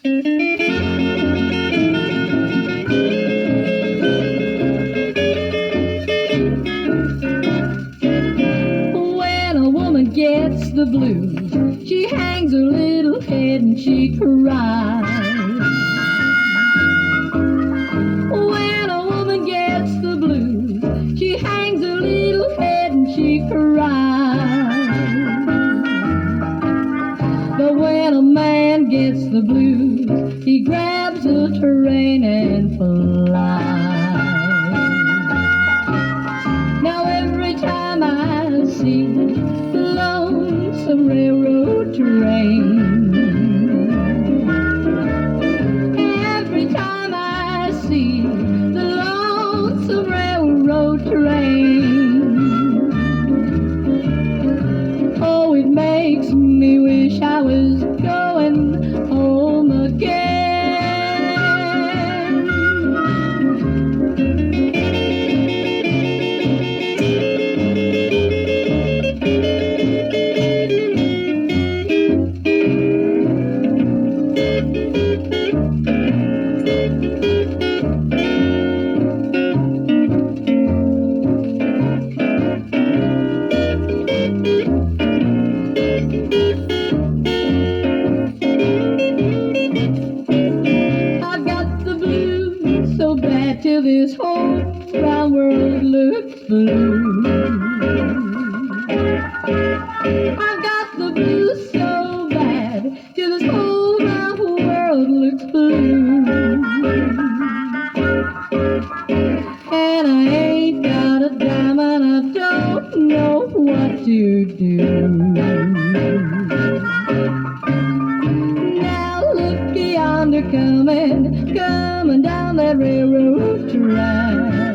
When a woman gets the blues, she hangs her little head and she cries. When a woman gets the blues, she hangs her little head and she cries. But when a man gets the blues, he grabs a train and flies. Now every time I see the lonesome railroad train, every time I see the lonesome railroad train, oh, it makes me wish I was going home again. I've got the blues so bad till this whole round world looks blue. I've got the blues so bad till this whole round world looks blue. And I ain't got a dime and I don't know what to do. Now look yonder coming down that railroad track.